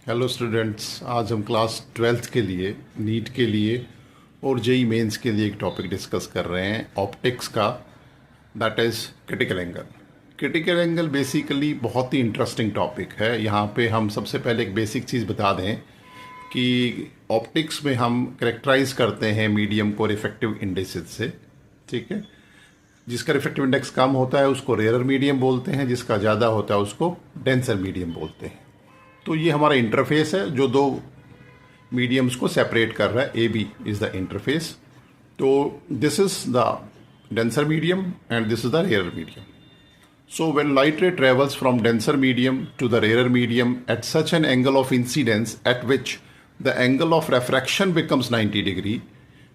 Hello students, आज हम class 12th के लिए, नीट के लिए और जेई मेंस के लिए एक टॉपिक डिस्कस कर रहे हैं ऑप्टिक्स का, that is critical angle. Critical angle basically बहुत ही इंटरेस्टिंग टॉपिक है। यहाँ पे हम सबसे पहले एक बेसिक चीज़ बता दें कि ऑप्टिक्स में हम करेक्टराइज करते हैं मीडियम को रिफ्रैक्टिव इंडेक्स से, ठीक है। जिसका रिफ्रैक्टिव इंडेक्स कम होता है उसको रेयर मीडियम बोलते हैं, जिसका ज़्यादा होता है उसको डेंसर मीडियम बोलते हैं। तो ये हमारा इंटरफेस है जो दो मीडियम्स को सेपरेट कर रहा है। A B is the interface. तो this is the denser medium and this is the rare medium. So when light ray travels from denser medium to the rarer medium at such an angle of incidence at which the angle of refraction becomes 90 degree,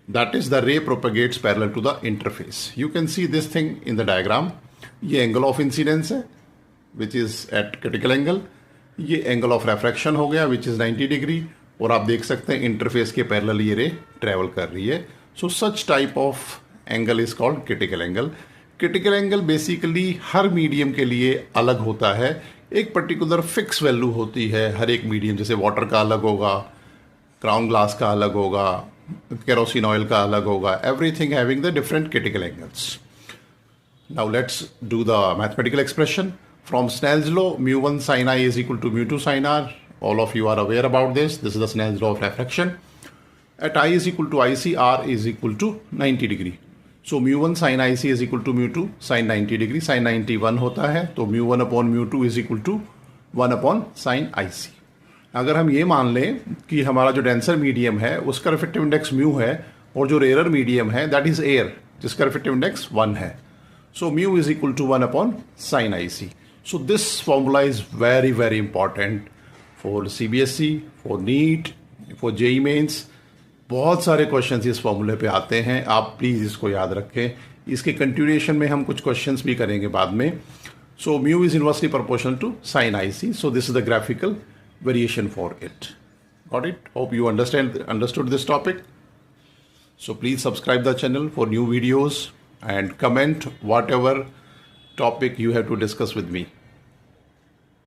that is the ray propagates parallel to the interface. You can see this thing in the diagram. ये angle of incidence है which is at critical angle. ये angle of refraction हो गया which is 90 degree, और आप देख सकते हैं इंटरफेस के पैरेलल ये रे ट्रेवल कर रही है। So such type of angle is called critical angle. Critical angle basically हर मीडियम के लिए अलग होता है। एक पर्टिकुलर फिक्स वैल्यू होती है हर एक मीडियम, जैसे वाटर का अलग होगा, क्राउन ग्लास का अलग होगा, केरोसिन ऑयल का अलग होगा, everything having the different critical angles. Now let's do the mathematical expression. From Snell's law, mu1 sin I is equal to mu2 sin R. All of you are aware about this. This is the Snell's law of refraction. At I is equal to IC, R is equal to 90 degree. So mu1 sin IC is equal to mu2 sin 90 degree. Sin 90 1 होता है, तो mu1 upon mu2 is equal to 1 upon sin IC. अगर हम ये मान लें कि हमारा जो डेंसर मीडियम है उसका रिफ्रैक्टिव इंडेक्स म्यू है, और जो रेयर मीडियम है दैट इज एयर जिसका रिफ्रैक्टिव इंडेक्स 1 है, so mu is equal to 1 upon sin IC. So this formula is very very important for CBSE, for NEET, for JEE Mains. बहुत सारे questions इस फॉर्मूले पे आते हैं, आप प्लीज़ इसको याद रखें। इसके कंटिन्यूएशन में हम कुछ क्वेश्चंस भी करेंगे बाद में। So mu is inversely proportional to sin IC. So this is the graphical variation for it. Got it? Hope you understood this topic. So please subscribe the channel for new videos and comment whatever topic you have to discuss with me.